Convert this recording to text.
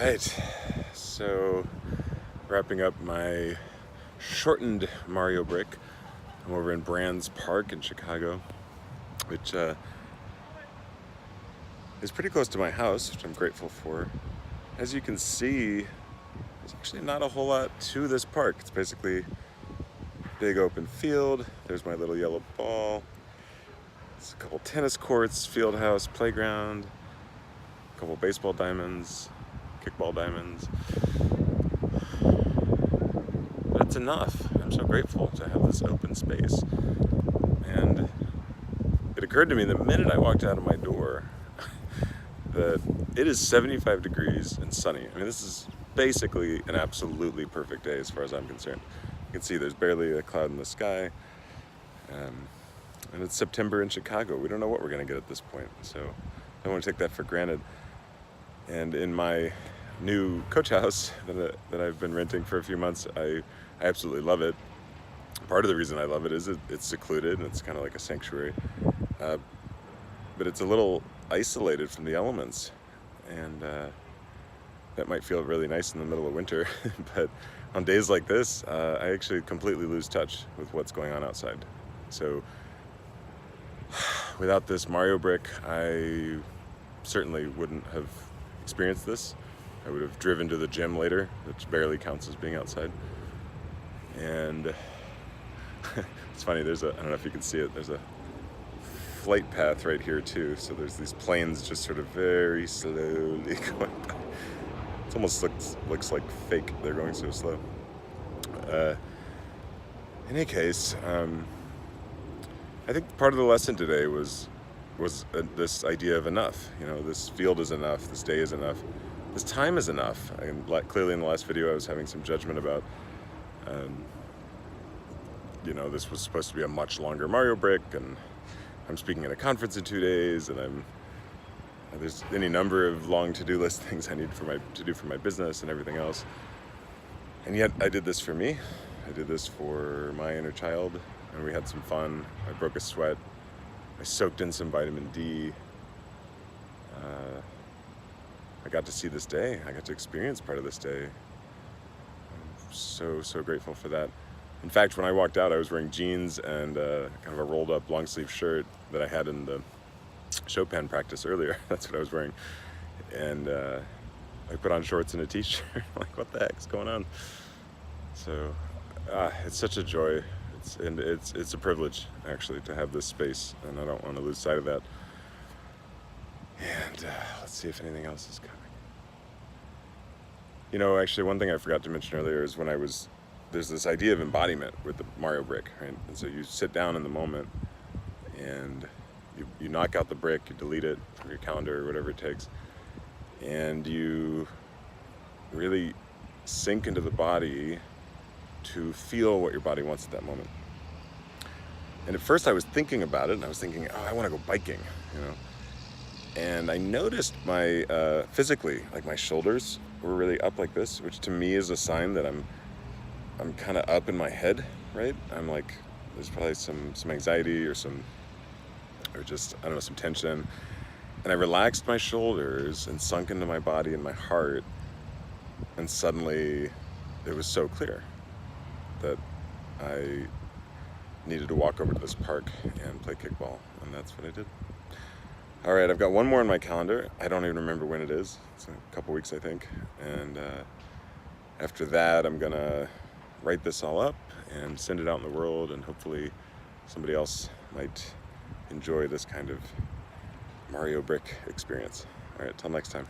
Right, so wrapping up my shortened Mario Brick. I'm over in Brands Park in Chicago, which is pretty close to my house, which I'm grateful for. As you can see, there's actually not a whole lot to this park. It's basically a big open field. There's my little yellow ball. There's a couple tennis courts, field house, playground, a couple baseball diamonds, kickball diamonds. But it's enough. I'm so grateful to have this open space. And it occurred to me the minute I walked out of my door that it is 75 degrees and sunny. I mean, this is basically an absolutely perfect day as far as I'm concerned. You can see there's barely a cloud in the sky. And it's September in Chicago. We don't know what we're gonna get at this point, so I don't want to take that for granted. And in my new coach house that I've been renting for a few months, I absolutely love it. Part of the reason I love it is it's secluded and it's kind of like a sanctuary, but it's a little isolated from the elements, and that might feel really nice in the middle of winter, but on days like this, I actually completely lose touch with what's going on outside. So without this Mario Brick, I certainly wouldn't have experienced this. I would have driven to the gym later, which barely counts as being outside. And it's funny, I don't know if you can see it, there's a flight path right here too. So there's these planes just sort of very slowly going by. It almost looks like fake, they're going so slow. In any case, I think part of the lesson today was this idea of enough. You know, this field is enough, this day is enough, this time is enough. And clearly in the last video I was having some judgment about, you know, this was supposed to be a much longer Mario Brick, and I'm speaking at a conference in 2 days, and there's any number of long to-do list things I need to do for my business and everything else. And yet I did this for me. I did this for my inner child, and we had some fun. I broke a sweat. I soaked in some vitamin D. I got to see this day. I got to experience part of this day. I'm so grateful for that. In fact, when I walked out, I was wearing jeans and kind of a rolled up long sleeve shirt that I had in the Chopin practice earlier. That's what I was wearing. And I put on shorts and a t-shirt. Like, what the heck's going on? So it's such a joy. It's a privilege, actually, to have this space, and I don't want to lose sight of that. And let's see if anything else is coming. You know, actually, one thing I forgot to mention earlier is there's this idea of embodiment with the Mario Brick, right? And so you sit down in the moment, and you knock out the brick, you delete it from your calendar or whatever it takes, and you really sink into the body to feel what your body wants at that moment. And at first I was thinking about it, and I was thinking, oh, I want to go biking, you know. And I noticed my, physically, like my shoulders were really up like this, which to me is a sign that I'm kind of up in my head, right? I'm like, there's probably some anxiety or just, I don't know, some tension. And I relaxed my shoulders and sunk into my body and my heart, and suddenly it was so clear that I needed to walk over to this park and play kickball, and that's what I did. All right, I've got one more on my calendar. I don't even remember when it is. It's a couple weeks, I think. And after that, I'm gonna write this all up and send it out in the world, and hopefully somebody else might enjoy this kind of Mario Brick experience. All right, till next time.